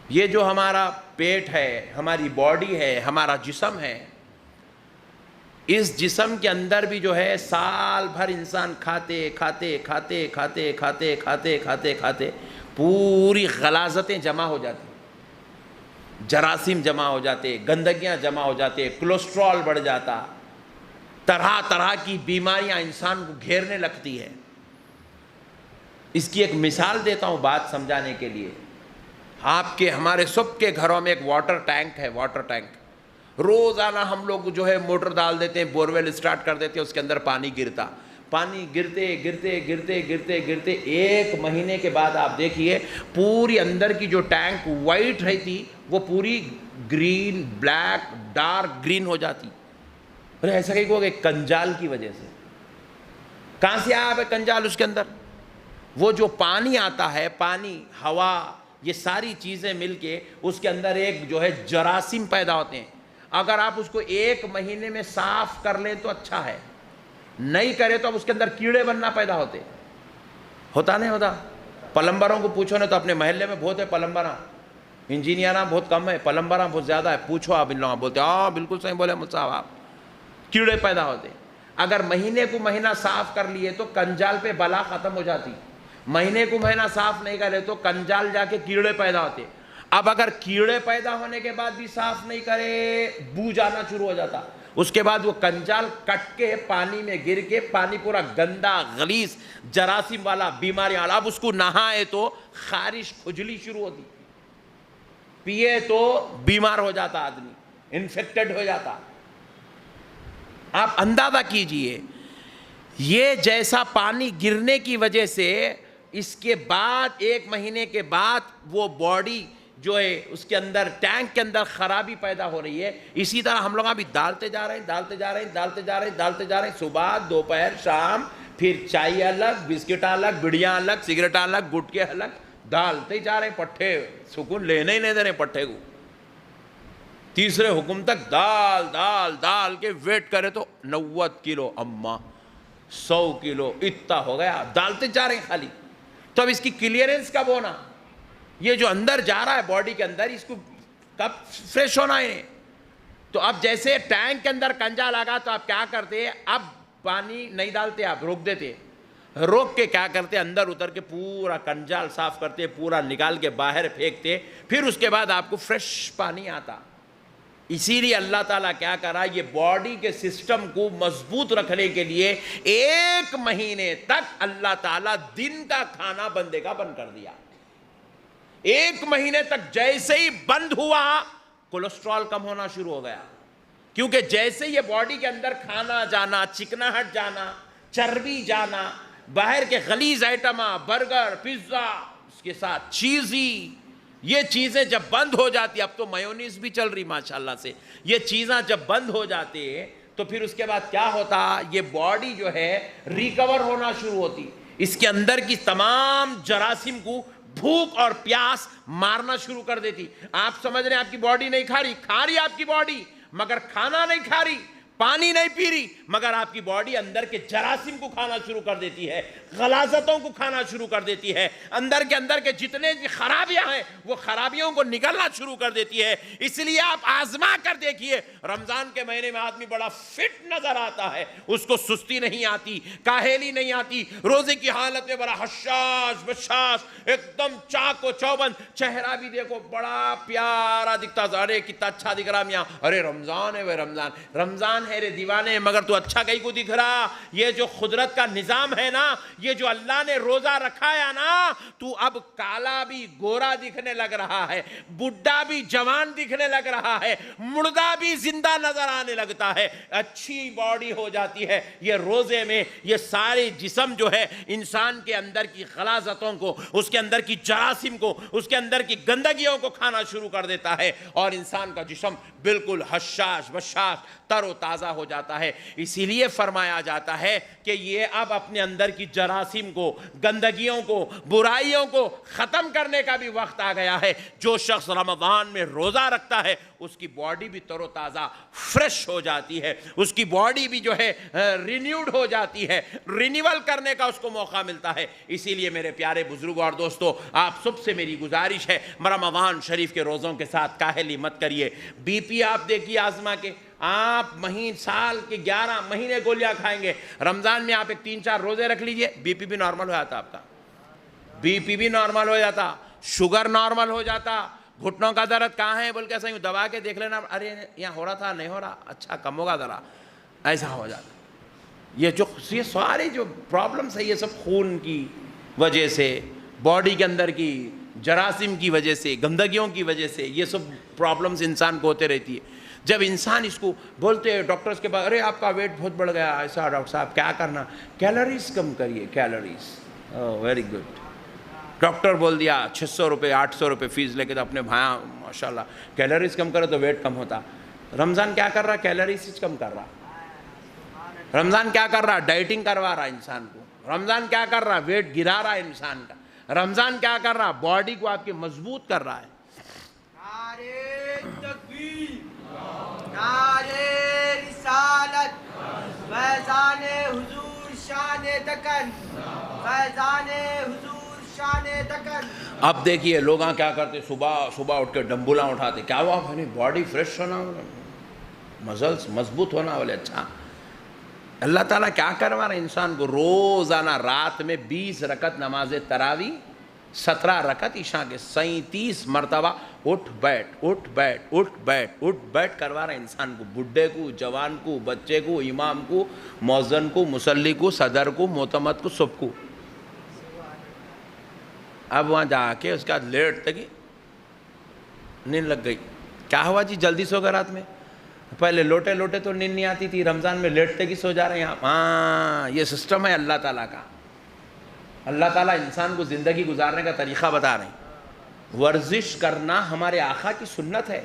یہ جو ہمارا پیٹ ہے، ہماری باڈی ہے، ہمارا جسم ہے، اس جسم کے اندر بھی جو ہے سال بھر انسان کھاتے کھاتے کھاتے کھاتے کھاتے کھاتے کھاتے کھاتے پوری غلاظتیں جمع ہو جاتی، جراثیم جمع ہو جاتے، گندگیاں جمع ہو جاتے، کولیسٹرول بڑھ جاتا، طرح طرح کی بیماریاں انسان کو گھیرنے لگتی ہے۔ اس کی ایک مثال دیتا ہوں بات سمجھانے کے لیے۔ آپ کے ہمارے سب کے گھروں میں ایک واٹر ٹینک ہے، واٹر ٹینک۔ روزانہ ہم لوگ جو ہے موٹر ڈال دیتے ہیں، بورویل اسٹارٹ کر دیتے ہیں، اس کے اندر پانی گرتا، پانی گرتے گرتے گرتے گرتے گرتے ایک مہینے کے بعد آپ دیکھیے پوری اندر کی جو ٹینک وائٹ رہتی وہ پوری گرین، بلیک، ڈارک گرین ہو جاتی۔ ارے ایسا کہیں کہ کنجال کی وجہ سے۔ کہاں سے آیا ہے کنجال اس کے اندر؟ وہ جو پانی آتا ہے، پانی، ہوا، یہ ساری چیزیں مل کے اس کے اندر ایک جو ہے جراثیم پیدا ہوتے ہیں۔ اگر آپ اس کو ایک مہینے میں صاف کر لیں تو اچھا ہے، نہیں کرے تو اب اس کے اندر کیڑے بننا پیدا ہوتے۔ ہوتا نہیں ہوتا؟ پلمبروں کو پوچھو نا، تو اپنے محلے میں بہت ہے پلمبراں، انجینئراں بہت کم ہے، پلمبراں بہت زیادہ ہے۔ پوچھو آپ ان لوگوں، بولتے ہاں بالکل صحیح بولے مصعب آپ، کیڑے پیدا ہوتے۔ اگر مہینے کو مہینہ صاف کر لیے تو کنجال پہ بلا ختم ہو جاتی، مہینے کو مہینہ صاف نہیں کرے تو کنجال جا کے کیڑے پیدا ہوتے۔ اب اگر کیڑے پیدا ہونے کے بعد بھی صاف نہیں کرے، بو جانا شروع ہو جاتا، اس کے بعد وہ کنجال کٹ کے پانی میں گر کے پانی پورا گندا، غلیظ، جراثیم والا، بیماریاں والا۔ اب اس کو نہائے تو خارش، کھجلی شروع ہوتی، پیے تو بیمار ہو جاتا آدمی، انفیکٹڈ ہو جاتا۔ آپ اندازہ کیجئے، یہ جیسا پانی گرنے کی وجہ سے اس کے بعد ایک مہینے کے بعد وہ باڈی جو ہے اس کے اندر، ٹینک کے اندر خرابی پیدا ہو رہی ہے۔ اسی طرح ہم لوگ ابھی ڈالتے جا رہے ہیں، ڈالتے جا رہے ہیں، ڈالتے جا رہے ہیں، ڈالتے جا رہے ہیں، صبح، دوپہر، شام، پھر چائے الگ، بسکٹ الگ، بڑیاں الگ، سگریٹ الگ، گٹکے الگ، ڈالتے جا رہے ہیں۔ پٹھے سکون لینے ہی نہیں دے رہے پٹھے کو۔ تیسرے حکم تک ڈال ڈال ڈال کے ویٹ کرے تو 90 کلو، اماں 100 کلو، اتنا ہو گیا، ڈالتے جا رہے ہیں خالی۔ تو اب اس کی کلیئرنس کب ہونا؟ یہ جو اندر جا رہا ہے باڈی کے اندر، اس کو کب فریش ہونا ہے؟ تو اب جیسے ٹینک کے اندر کنجا لگا تو آپ کیا کرتے؟ اب پانی نہیں ڈالتے، آپ روک دیتے، روک کے کیا کرتے؟ اندر اتر کے پورا کنجال صاف کرتے، پورا نکال کے باہر پھینکتے، پھر اس کے بعد آپ کو فریش پانی آتا۔ اسی لیے اللہ تعالیٰ کیا کرا، یہ باڈی کے سسٹم کو مضبوط رکھنے کے لیے ایک مہینے تک اللہ تعالیٰ دن کا کھانا بندے کا بند کر دیا۔ ایک مہینے تک جیسے ہی بند ہوا، کولیسٹرول کم ہونا شروع ہو گیا، کیونکہ جیسے یہ باڈی کے اندر کھانا جانا، چکناہٹ جانا، چربی جانا، باہر کے غلیظ آئٹم، برگر، پیزا، اس کے ساتھ چیزی، یہ چیزیں جب بند ہو جاتی، اب تو میونیز بھی چل رہی ماشاءاللہ سے، یہ چیزاں جب بند ہو جاتے تو پھر اس کے بعد کیا ہوتا؟ یہ باڈی جو ہے ریکور ہونا شروع ہوتی، اس کے اندر کی تمام جراثیم کو بھوک اور پیاس مارنا شروع کر دیتی۔ آپ سمجھ رہے ہیں آپ کی باڈی نہیں کھا رہی آپ کی باڈی، مگر کھانا نہیں کھا رہی، پانی نہیں پی رہی، مگر آپ کی باڈی اندر کے جراثیم کو کھانا شروع کر دیتی ہے، غلاظتوں کو کھانا شروع کر دیتی ہے، اندر کے جتنے خرابیاں ہیں وہ خرابیوں کو نگلنا شروع کر دیتی ہے۔ اس لیے آپ آزما کر دیکھیے، رمضان کے مہینے میں آدمی بڑا فٹ نظر آتا ہے، اس کو سستی نہیں آتی، کاہلی نہیں آتی، روزے کی حالت میں بڑا حشاش بشاش، ایک دم چاق و چوبند، چہرہ بھی دیکھو بڑا پیارا دکھتا، ارے کتنا اچھا دکھ رہا میاں، ارے رمضان ہے، وہ رمضان ہے رے دیوانے، مگر تو اچھا کہیں کو دکھ رہا۔ یہ جو قدرت کا نظام ہے نا، یہ جو اللہ نے روزہ رکھا ہے نا، تو اب کالا بھی گورا دکھنے لگ رہا ہے، بڈھا بھی جوان دکھنے لگ رہا ہے، مردہ بھی زندہ نظر آنے لگتا ہے، اچھی باڈی ہو جاتی ہے۔ یہ روزے میں یہ سارے جسم جو ہے انسان کے اندر کی غلاظتوں کو، اس کے اندر کی جراثیم کو، اس کے اندر کی گندگیوں کو کھانا شروع کر دیتا ہے، اور انسان کا جسم بالکل حشاش بشاش، تر و تازہ تازہ ہو جاتا ہے. اسی لیے فرمایا جاتا ہے کہ یہ اب اپنے اندر کی جراثیم کو, گندگیوں کو, برائیوں کو ختم کرنے کا بھی وقت آ گیا ہے. جو شخص رمضان میں روزہ رکھتا ہے اس کی باڈی بھی تر و تازہ فریش ہو جاتی ہے, اس کی باڈی بھی جو ہے رینیوڈ ہو جاتی ہے, رینیول کرنے کا اس کو موقع ملتا ہے. اسی لیے میرے پیارے بزرگوں اور دوستو, آپ سب سے میری گزارش ہے, رمضان شریف کے روزوں کے ساتھ کاہلی مت کریے. بی پی آپ دیکھیے آزما کے, آپ سال کے 11 مہینے گولیاں کھائیں گے, رمضان میں آپ ایک 3-4 روزے رکھ لیجئے, بی پی بھی نارمل ہو جاتا, آپ کا بی پی بھی نارمل ہو جاتا, شوگر نارمل ہو جاتا. گھٹنوں کا درد کہاں ہے بول کے ایسا دبا کے دیکھ لینا, ارے یہاں ہو رہا تھا, نہیں ہو رہا, اچھا کم ہوگا ذرا, ایسا ہو جاتا. یہ سارے جو پرابلمس ہیں یہ سب خون کی وجہ سے, باڈی کے اندر کی جراثیم کی وجہ سے, گندگیوں کی وجہ سے, یہ سب پرابلمس انسان کو ہوتے رہتی ہے. جب انسان اس کو بولتے ہیں ڈاکٹرز کے پاس, ارے آپ کا ویٹ بہت بڑھ گیا, ایسا ڈاکٹر صاحب کیا کرنا, کیلوریز کم کریے, کیلوریز. ویری گڈ, ڈاکٹر بول دیا 600 روپے 800 روپے فیس لے کے, تو اپنے بھائیاں ماشاءاللہ کیلوریز کم کرے تو ویٹ کم ہوتا. رمضان کیا کر رہا, کیلوریز کم کر رہا. رمضان کیا کر رہا, ڈائٹنگ کروا رہا انسان کو. رمضان کیا کر رہا, ویٹ گرا رہا انسان کا. رمضان کیا کر رہا, باڈی کو آپ کے مضبوط کر رہا ہے. نعرہ تکبیر, نعرہ رسالت, فیضان حضور شان دکن, فیضان حضور شان دکن. اب دیکھیے لوگ کیا کرتے, صبح اٹھ کے ڈمبلاں اٹھاتے, کیا ہوا, باڈی فریش ہونا, مزلس مضبوط ہونا والے. اچھا اللہ تعالیٰ کیا کروا رہا ہے انسان کو, روزانہ رات میں 20 رکعت نماز تراویح, 17 رکعت عشاء کے, 37 مرتبہ اٹھ بیٹھ اٹھ بیٹھ اٹھ بیٹھ اٹھ بیٹھ کروا رہا ہے انسان کو, بڈھے کو, جوان کو, بچے کو, امام کو, مؤذن کو, مصلی کو, صدر کو, معتمد کو, سب کو. اب وہاں جا کے اس کا لیٹ تک نیند لگ گئی. کیا ہوا جی, جلدی سو گئے رات میں. پہلے لوٹے تو نیند نہیں آتی تھی, رمضان میں لیٹتے کی سو جا رہے ہیں آپ. ہاں یہ سسٹم ہے اللہ تعالیٰ کا. اللہ تعالیٰ انسان کو زندگی گزارنے کا طریقہ بتا رہے ہیں. ورزش کرنا ہمارے آقا کی سنت ہے.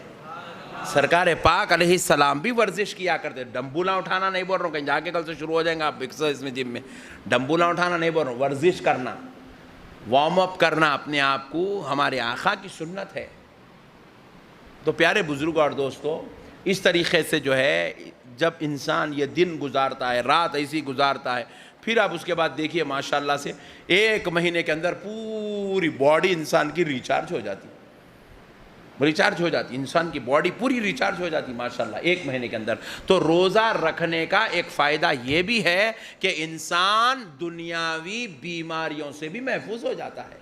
سرکار پاک علیہ السلام بھی ورزش کیا کرتے. ڈمبولا اٹھانا نہیں بول رہا ہوں, کہیں جا کے کل سے شروع ہو جائیں گا آپ ایکسرسائز میں, جم میں. ڈمبولا اٹھانا نہیں بول رہا ہوں, ورزش کرنا, وارم اپ کرنا اپنے آپ کو ہمارے آقا کی سنت ہے. تو پیارے بزرگ اور دوستو, اس طریقے سے جو ہے جب انسان یہ دن گزارتا ہے, رات ایسی گزارتا ہے, پھر آپ اس کے بعد دیکھیے ماشاءاللہ سے 1 مہینے کے اندر پوری باڈی انسان کی ریچارج ہو جاتی, انسان کی باڈی پوری ریچارج ہو جاتی ماشاءاللہ 1 مہینے کے اندر. تو روزہ رکھنے کا ایک فائدہ یہ بھی ہے کہ انسان دنیاوی بیماریوں سے بھی محفوظ ہو جاتا ہے,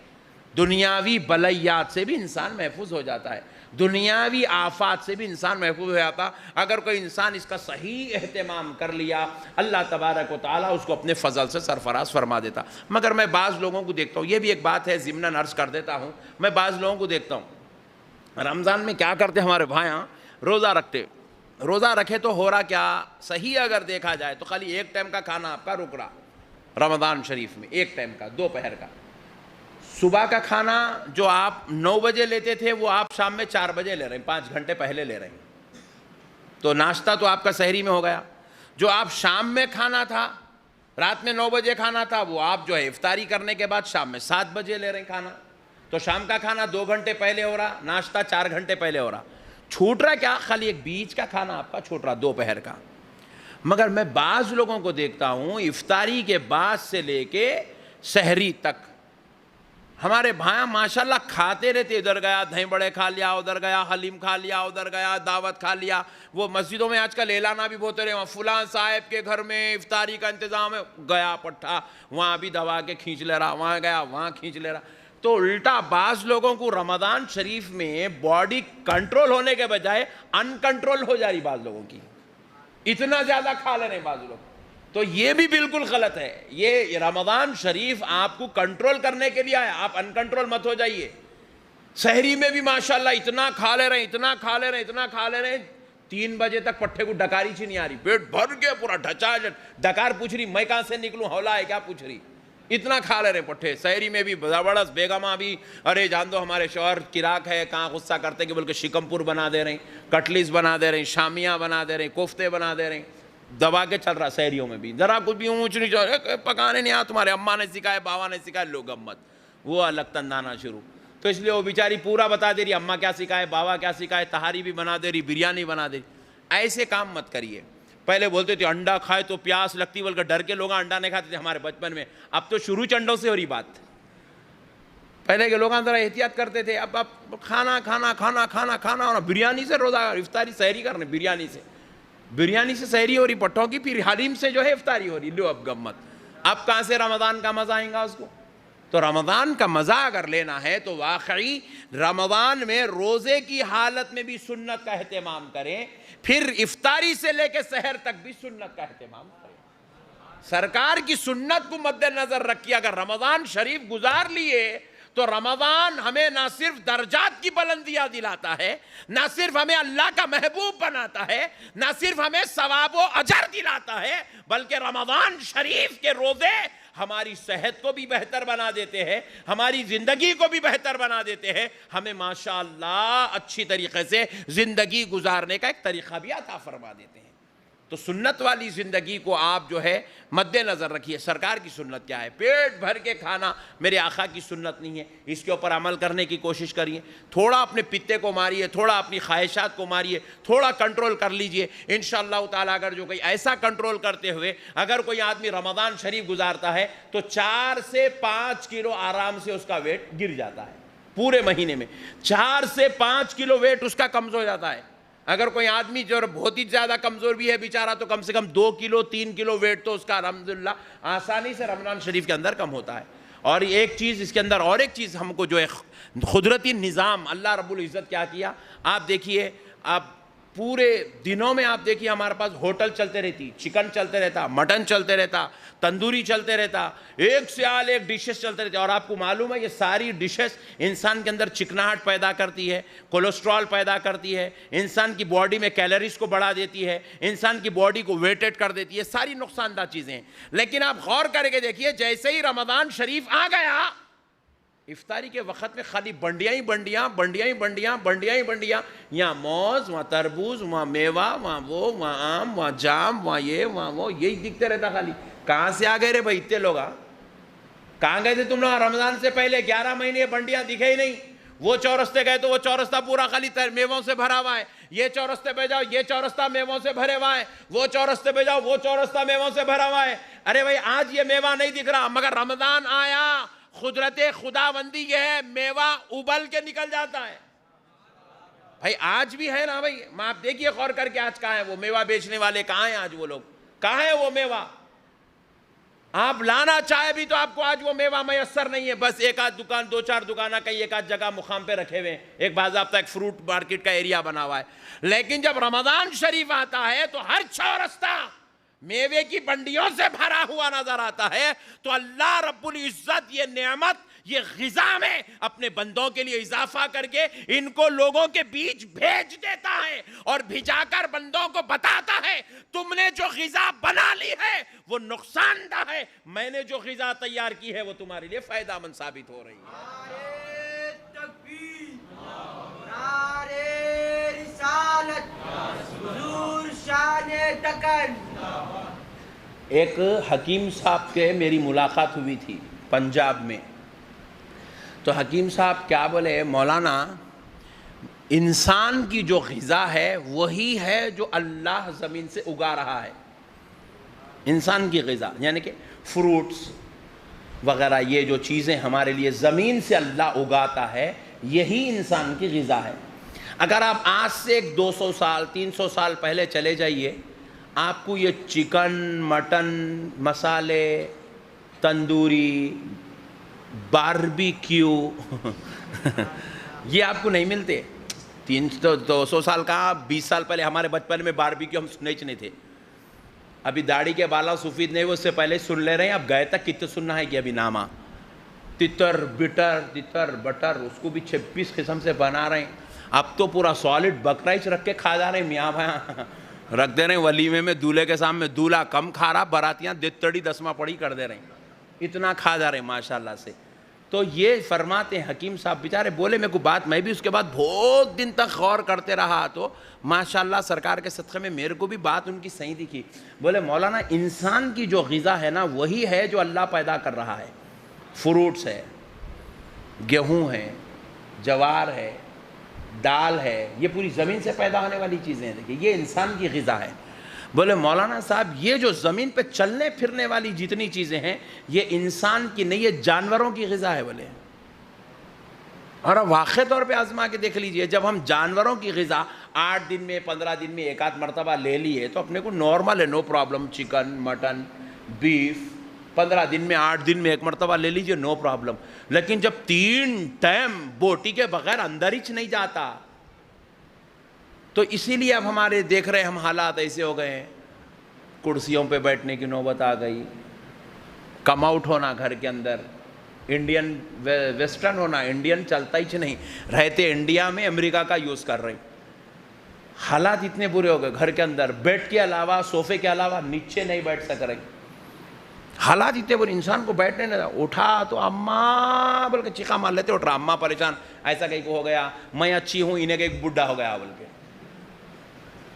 دنیاوی بلیات سے بھی انسان محفوظ ہو جاتا ہے, دنیاوی آفات سے بھی انسان محفوظ ہو جاتا. اگر کوئی انسان اس کا صحیح اہتمام کر لیا, اللہ تبارک و تعالیٰ اس کو اپنے فضل سے سرفراز فرما دیتا. مگر میں بعض لوگوں کو دیکھتا ہوں, یہ بھی ایک بات ہے ضمناً عرض کر دیتا ہوں, میں بعض لوگوں کو دیکھتا ہوں رمضان میں کیا کرتے ہمارے بھائیاں, روزہ رکھتے, روزہ رکھے تو ہو رہا کیا, صحیح اگر دیکھا جائے تو خالی 1 ٹائم کا کھانا آپ کا رک رہا رمضان شریف میں, 1 ٹائم کا, دوپہر کا. صبح کا کھانا جو آپ 9 بجے لیتے تھے وہ آپ شام میں 4 بجے لے رہے ہیں, 5 گھنٹے پہلے لے رہے ہیں. تو ناشتہ تو آپ کا سحری میں ہو گیا. جو آپ شام میں کھانا تھا, رات میں 9 بجے کھانا تھا, وہ آپ جو ہے افطاری کرنے کے بعد شام میں 7 بجے لے رہے ہیں کھانا. تو شام کا کھانا 2 گھنٹے پہلے ہو رہا, ناشتہ 4 گھنٹے پہلے ہو رہا. چھوٹ رہا کیا, خالی ایک بیچ کا کھانا آپ کا چھوٹ رہا, دوپہر کا. مگر میں بعض لوگوں کو دیکھتا ہوں افطاری کے بعد سے لے کے سحری تک ہمارے بھائیاں ماشاءاللہ کھاتے رہتے, ادھر گیا دہی بڑے کھا لیا, ادھر گیا حلیم کھا لیا, ادھر گیا دعوت کھا لیا. وہ مسجدوں میں آج کل اعلانہ بھی بہت رہے, وہاں فلاں صاحب کے گھر میں افطاری کا انتظام ہے, گیا پٹھا وہاں بھی دبا کے کھینچ لے رہا, وہاں گیا وہاں کھینچ لے رہا. تو الٹا بعض لوگوں کو رمضان شریف میں باڈی کنٹرول ہونے کے بجائے ان کنٹرول ہو جا رہی بعض لوگوں کی, اتنا زیادہ کھا لے رہے ہیں بعض لوگ. تو یہ بھی بالکل غلط ہے. یہ رمضان شریف آپ کو کنٹرول کرنے کے لیے آیا, آپ ان کنٹرول مت ہو جائیے. سحری میں بھی ماشاءاللہ اتنا کھا لے رہے ہیں, اتنا کھا لے رہے ہیں, اتنا کھا لے رہے ہیں, 3 بجے تک پٹھے کو ڈکاری چی نہیں آ رہی, پیٹ بھر کے پورا ڈھچا, ڈکار پوچھ رہی میں کہاں سے نکلوں, ہولا ہے کیا پوچھ رہی, اتنا کھا لے رہے پٹھے. سحری میں بھی زبردست بیگماں بھی, ارے جان دو ہمارے شوہر کراک ہے, کہاں غصہ کرتے کہ بلکہ شکم پور بنا دے رہے ہیں, کٹلیز بنا دے رہے ہیں, شامیاں بنا دے رہے ہیں, کوفتے بنا دے رہے ہیں. دبا کے چل رہا سحریوں میں بھی، ذرا کچھ بھی اونچ نہیں پکانے نہیں آ، تمہارے اماں نے سکھایا، باوا نے سکھایا، لوگ امت وہ الگ تندانا شروع. تو اس لیے وہ بیچاری پورا بتا دے رہی، اماں کیا سکھائے، باوا کیا سکھائے، تہاری بھی بنا دے رہی، بریانی بنا دے رہی. ایسے کام مت کریے. پہلے بولتے تھے انڈا کھائے تو پیاس لگتی، بول کر ڈر کے لوگ انڈا نہیں کھاتے تھے ہمارے بچپن میں. اب تو شروع چنڈوں سے ہو رہی بات. پہلے کے لوگ ذرا احتیاط کرتے تھے، اب کھانا کھانا کھانا کھانا کھانا ہونا. بریانی سے روزہ افطاری سحری کرنے، بریانی سے سحری ہو رہی پٹھوں کی، پھر حلیم سے جو ہے افطاری ہو رہی. لو اب گمت. اب کہاں سے رمضان کا مزہ آئے گا اس کو؟ تو رمضان کا مزہ اگر لینا ہے تو واقعی رمضان میں روزے کی حالت میں بھی سنت کا اہتمام کریں، پھر افطاری سے لے کے سحر تک بھی سنت کا اہتمام کریں. سرکار کی سنت کو مد نظر رکھیے. اگر رمضان شریف گزار لیے تو رمضان ہمیں نہ صرف درجات کی بلندیاں دلاتا ہے، نہ صرف ہمیں اللہ کا محبوب بناتا ہے، نہ صرف ہمیں ثواب و اجر دلاتا ہے، بلکہ رمضان شریف کے روزے ہماری صحت کو بھی بہتر بنا دیتے ہیں، ہماری زندگی کو بھی بہتر بنا دیتے ہیں، ہمیں ماشاءاللہ اچھی طریقے سے زندگی گزارنے کا ایک طریقہ بھی عطا فرما دیتے ہیں. تو سنت والی زندگی کو آپ جو ہے مد نظر رکھیے. سرکار کی سنت کیا ہے؟ پیٹ بھر کے کھانا میرے آقا کی سنت نہیں ہے. اس کے اوپر عمل کرنے کی کوشش کریے. تھوڑا اپنے پتے کو ماریے، تھوڑا اپنی خواہشات کو ماریے، تھوڑا کنٹرول کر لیجئے. انشاءاللہ تعالیٰ اگر جو کوئی ایسا کنٹرول کرتے ہوئے اگر کوئی آدمی رمضان شریف گزارتا ہے تو 4 سے 5 کلو آرام سے اس کا ویٹ گر جاتا ہے. پورے مہینے میں 4 سے 5 کلو ویٹ اس کا کم ہو جاتا ہے. اگر کوئی آدمی جو بہت ہی زیادہ کمزور بھی ہے بیچارہ تو کم سے کم 2 کلو 3 کلو ویٹ تو اس کا الحمدللہ آسانی سے رمضان شریف کے اندر کم ہوتا ہے. اور ایک چیز اس کے اندر، اور ایک چیز ہم کو جو ہے قدرتی نظام اللہ رب العزت کیا کیا آپ دیکھیے. آپ پورے دنوں میں آپ دیکھیے ہمارے پاس ہوٹل چلتے رہتی، چکن چلتے رہتا، مٹن چلتے رہتا، تندوری چلتے رہتا، ایک سے آل ایک ڈشز چلتے رہتے. اور آپ کو معلوم ہے یہ ساری ڈشز انسان کے اندر چکناہٹ پیدا کرتی ہے، کولیسٹرول پیدا کرتی ہے، انسان کی باڈی میں کیلوریز کو بڑھا دیتی ہے، انسان کی باڈی کو ویٹڈ کر دیتی ہے. ساری نقصان دہ چیزیں ہیں. لیکن آپ غور کر کے دیکھیے جیسے ہی رمضان شریف آ گیا، افطاری کے وقت میں خالی بنڈیاں ہی بنڈیاں، بنڈیاں ہی بنڈیاں، بنڈیاں ہی بنڈیاں. یہاں موز، وہاں تربوز، وہاں میوہ، وہاں وہ، وہاں آم، وہاں جام، وہاں یہ، وہاں وہ، یہی دکھتے رہتا خالی. کہاں سے آ گئے رے بھائی اتنے لوگ؟ کہاں گئے تھے تم لوگ رمضان سے پہلے؟ 11 مہینے بنڈیاں دکھے ہی نہیں. وہ چورستے گئے تو وہ چورستہ پورا خالی میووں سے بھرا ہوا ہے. یہ چورستے پہ جاؤ، یہ چورستہ میووں سے بھرے ہوا ہے. وہ چورستے پہ جاؤ، وہ چورستہ میووں سے بھرا ہوا ہے. ارے بھائی آج یہ میوہ نہیں دکھ رہا، مگر رمضان آیا، قدرت خداوندی یہ ہے میوہ ابل کے نکل جاتا ہے. بھائی آج بھی ہے نا بھائی، آپ دیکھیے غور کر کے آج کہاں ہے وہ میوہ بیچنے والے؟ کہاں ہیں آج وہ لوگ؟ کہاں ہے وہ میوہ؟ آپ لانا چاہے بھی تو آپ کو آج وہ میوہ میسر نہیں ہے. بس ایک آدھ دکان، 2-4 دکانہ کہیں ایک آدھ جگہ مقام پہ رکھے ہوئے ہیں، ایک باضابطہ ایک فروٹ مارکیٹ کا ایریا بنا ہوا ہے. لیکن جب رمضان شریف آتا ہے تو ہر چورستہ میوے کی بنڈیوں سے بھرا ہوا نظر آتا ہے. تو اللہ رب العزت یہ نعمت، یہ غذا میں اپنے بندوں کے لیے اضافہ کر کے ان کو لوگوں کے بیچ بھیج دیتا ہے، اور بھیجا کر بندوں کو بتاتا ہے تم نے جو غذا بنا لی ہے وہ نقصان دہ ہے، میں نے جو غذا تیار کی ہے وہ تمہارے لیے فائدہ مند ثابت ہو رہی ہے. نعرہ تکبیر، نعرہ رسالت، حضور شان دکن. ایک حکیم صاحب کے میری ملاقات ہوئی تھی پنجاب میں. تو حکیم صاحب کیا بولے، مولانا انسان کی جو غذا ہے وہی ہے جو اللہ زمین سے اگا رہا ہے. انسان کی غذا یعنی کہ فروٹس وغیرہ، یہ جو چیزیں ہمارے لیے زمین سے اللہ اگاتا ہے یہی انسان کی غذا ہے. اگر آپ آج سے ایک 200 سال 300 سال پہلے چلے جائیے، آپ کو یہ چکن، مٹن، مسالے، تندوری، باربیکیو یہ آپ کو نہیں ملتے. 200 سال کا 20 سال پہلے ہمارے بچپن میں باربیکیو ہم سنے تھے. ابھی داڑھی کے بالا سفید نہیں، اس سے پہلے سن لے رہے ہیں. اب گئے تک کتنے سننا ہے کہ ابھی نامہ تتر بٹر اس کو بھی 26 قسم سے بنا رہے ہیں. اب تو پورا سالڈ بکرائچ رکھ کے کھا جا رہے ہیں. میاں بھائی رکھ دے رہے ہیں ولیمے میں، دولہے کے سامنے دولہا کم کھا رہا، براتیاں دتڑی 10واں پڑی کر دے رہے ہیں. اتنا کھا جا رہے ہیں ماشاءاللہ سے. تو یہ فرماتے ہیں حکیم صاحب بیچارے بولے میرے کو بات، میں بھی اس کے بعد بہت دن تک غور کرتے رہا، تو ماشاءاللہ سرکار کے صدقے میں میرے کو بھی بات ان کی صحیح دکھی. بولے مولانا انسان کی جو غذا ہے نا وہی ہے جو اللہ پیدا کر رہا ہے. فروٹس ہے، گیہوں ہے، جوار ہے، دال ہے، یہ پوری زمین سے پیدا ہونے والی چیزیں ہیں. دیکھیے یہ انسان کی غذا ہے. بولے مولانا صاحب یہ جو زمین پہ چلنے پھرنے والی جتنی چیزیں ہیں یہ انسان کی نہیں، یہ جانوروں کی غذا ہے. بولے اور واقع طور پہ آزما کے دیکھ لیجئے، جب ہم جانوروں کی غذا 8 دن میں 15 دن میں ایک آدھ مرتبہ لے لیے تو اپنے کو نارمل ہے، no problem. Chicken, mutton, beef 15 دن میں 8 دن میں ایک مرتبہ لے لیجئے، نو پرابلم. لیکن جب 3 ٹائم بوٹی کے بغیر اندر ہی نہیں جاتا، تو اسی لیے اب ہمارے دیکھ رہے ہم حالات ایسے ہو گئے ہیں. کرسیوں پہ بیٹھنے کی نوبت آ گئی، کم آؤٹ ہونا گھر کے اندر، انڈین ویسٹرن ہونا، انڈین چلتا ہی نہیں، رہتے انڈیا میں امریکہ کا یوز کر رہے. حالات اتنے برے ہو گئے گھر کے اندر، بیڈ کے علاوہ صوفے کے علاوہ نیچے نہیں بیٹھ سک رہے. حالات اتنے برے، انسان کو بیٹھنے نہیں، اٹھا تو اماں بول کے چیخا مار لیتے، اٹھ رہا اماں پریشان، ایسا کہیں کو ہو گیا، میں اچھی ہوں انہیں کہ ایک بڈھا ہو گیا بول کے.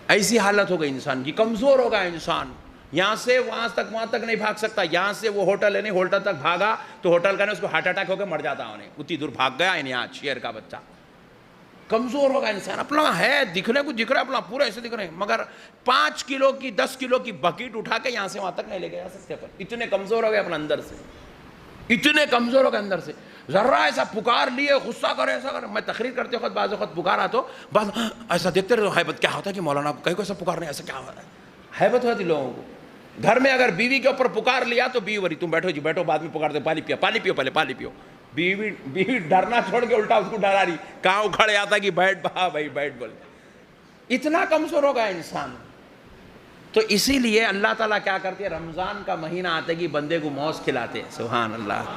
ایسی حالت ہو گئی انسان کی، کمزور ہو گیا انسان. یہاں سے وہاں تک نہیں بھاگ سکتا. یہاں سے وہ ہوٹل ہے نہیں، ہوٹل تک بھاگا تو ہوٹل کا نہیں، اس کو ہارٹ اٹیک ہو کے مر جاتا انہیں، اتنی دور بھاگ گیا یہاں شیر کا بچہ. کمزور ہوگا انسان. اپنا ہے دکھنے کو دکھ رہا ہے، اپنا پورا ایسے دکھ رہے ہیں، مگر 5 کلو کی 10 کلو کی بکیٹ اٹھا کے یہاں سے وہاں تک نہیں لے کے جا سکتے. پر اتنے کمزور ہو گئے اپنا اندر سے، اتنے کمزور ہو گئے اندر سے. ذرا ایسا پکار لیے، غصہ کرے، ایسا کرے. میں تقریر کرتے وقت بعض وقت پکارا تو بس ایسا دیکھتے رہے، حیبت کیا ہوتا ہے کہ مولانا کہیں کو ایسا پکارنے، ایسا کیا ہو رہا ہے. حیبت ہوتی لوگوں کو. گھر میں اگر بیوی کے اوپر پکار لیا تو بیوی بری تم بیٹھو جی بیٹھو، بعد میں پکار دے، پانی پیا، پانی پیو، پہلے پانی پیو. بیوی ڈرنا چھوڑ کے الٹا اس کو ڈرا رہی، کہاں اکھڑ آتا کہ بیٹھ بھا بھائی بیٹھ بول. اتنا کمزور ہوگا انسان. تو اسی لیے اللہ تعالیٰ کیا کرتے ہیں، رمضان کا مہینہ آتے کہ بندے کو موز کھلاتے. سبحان اللہ.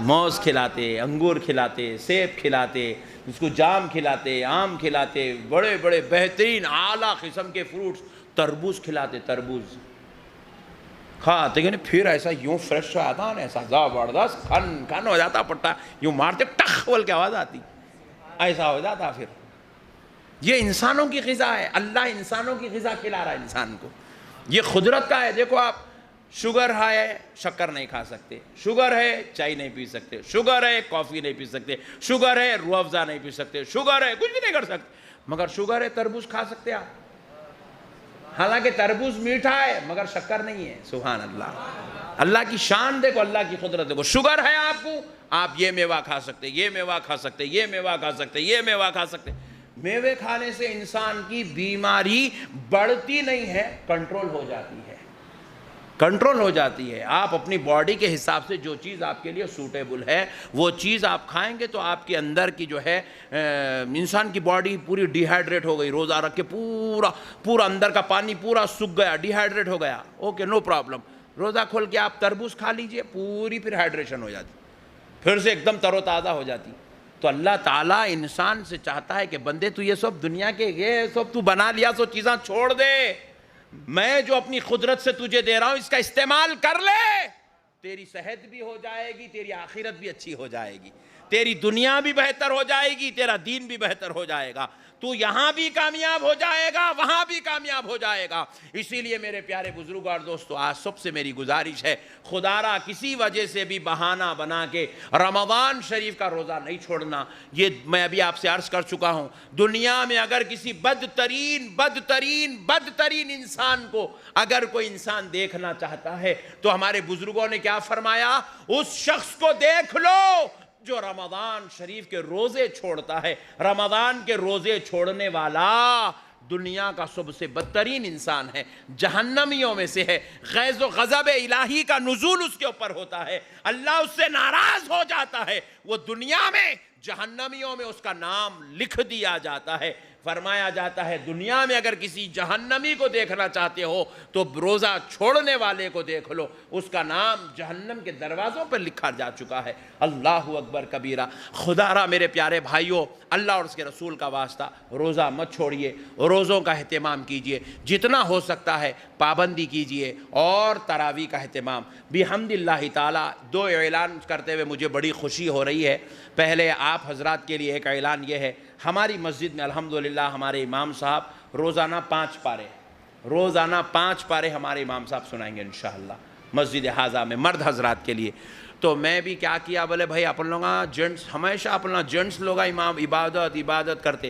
موز کھلاتے، انگور کھلاتے، سیب کھلاتے، اس کو جام کھلاتے، آم کھلاتے، بڑے بڑے بہترین اعلیٰ قسم کے فروٹس، تربوز کھلاتے. تربوز کھاتے کہ پھر ایسا یوں فریش ہو آتا نا، ایسا زبردست کھن کھن ہو جاتا، پڑتا یوں مارتے ٹخ بول کے آواز آتی، ایسا ہو جاتا. پھر یہ انسانوں کی غذا ہے. اللہ انسانوں کی غذا کھلا رہا ہے انسان کو. یہ قدرت کا ہے. دیکھو آپ، شوگر ہے شکر نہیں کھا سکتے، شوگر ہے چائے نہیں پی سکتے، شوگر ہے کافی نہیں پی سکتے، شوگر ہے روح افزا نہیں پی سکتے، شوگر ہے کچھ بھی نہیں کر سکتے. مگر شوگر ہے تربوز کھا سکتے آپ. حالانکہ تربوز میٹھا ہے مگر شکر نہیں ہے. سبحان اللہ. اللہ کی شان دیکھو، اللہ کی قدرت دیکھو. شوگر ہے آپ کو، آپ یہ میوہ کھا سکتے، یہ میوہ کھا سکتے، یہ میوہ کھا سکتے، یہ میوہ کھا سکتے. میوے کھانے سے انسان کی بیماری بڑھتی نہیں ہے، کنٹرول ہو جاتی ہے. کنٹرول ہو جاتی ہے. آپ اپنی باڈی کے حساب سے جو چیز آپ کے لیے سوٹیبل ہے وہ چیز آپ کھائیں گے تو آپ کے اندر کی جو ہے انسان کی باڈی پوری ڈی ہائیڈریٹ ہو گئی. روزہ رکھ کے پورا اندر کا پانی پورا سوکھ گیا، ڈی ہائیڈریٹ ہو گیا، اوکے نو پرابلم. روزہ کھول کے آپ تربوز کھا لیجئے، پوری پھر ہائیڈریشن ہو جاتی، پھر سے ایک دم تر و تازہ ہو جاتی. تو اللہ تعالیٰ انسان سے چاہتا ہے کہ بندے تو یہ سب دنیا کے یہ سب تو بنا لیا سو چیزاں چھوڑ دے، میں جو اپنی قدرت سے تجھے دے رہا ہوں اس کا استعمال کر لے. تیری صحت بھی ہو جائے گی، تیری آخرت بھی اچھی ہو جائے گی، تیری دنیا بھی بہتر ہو جائے گی، تیرا دین بھی بہتر ہو جائے گا. تو یہاں بھی کامیاب ہو جائے گا، وہاں بھی کامیاب ہو جائے گا. اسی لیے میرے پیارے بزرگوں اور دوستو، آج سب سے میری گزارش ہے، خدا را کسی وجہ سے بھی بہانہ بنا کے رمضان شریف کا روزہ نہیں چھوڑنا. یہ میں ابھی آپ سے عرض کر چکا ہوں، دنیا میں اگر کسی بدترین انسان کو اگر کوئی انسان دیکھنا چاہتا ہے تو ہمارے بزرگوں نے کیا فرمایا، اس شخص کو دیکھ لو جو رمضان شریف کے روزے چھوڑتا ہے. رمضان کے روزے چھوڑنے والا دنیا کا سب سے بدترین انسان ہے، جہنمیوں میں سے ہے. غیظ و غضب الہی کا نزول اس کے اوپر ہوتا ہے، اللہ اس سے ناراض ہو جاتا ہے، وہ دنیا میں جہنمیوں میں اس کا نام لکھ دیا جاتا ہے. فرمایا جاتا ہے دنیا میں اگر کسی جہنمی کو دیکھنا چاہتے ہو تو روزہ چھوڑنے والے کو دیکھ لو، اس کا نام جہنم کے دروازوں پر لکھا جا چکا ہے۔ اللہ اکبر کبیرہ۔ خدا را میرے پیارے بھائیوں، اللہ اور اس کے رسول کا واسطہ روزہ مت چھوڑیے، روزوں کا اہتمام کیجئے، جتنا ہو سکتا ہے پابندی کیجئے، اور تراویح کا اہتمام بحمد اللہ تعالی۔ دو اعلان کرتے ہوئے مجھے بڑی خوشی ہو رہی ہے۔ پہلے آپ حضرات کے لیے ایک اعلان یہ ہے، ہماری مسجد میں الحمدللہ ہمارے امام صاحب روزانہ 5 پارے ہمارے امام صاحب سنائیں گے انشاءاللہ مسجد حاضہ میں، مرد حضرات کے لیے۔ تو میں بھی کیا کیا، بولے بھائی اپن لوگاں جنٹس ہمیشہ اپنا جنٹس لوگا امام عبادت کرتے،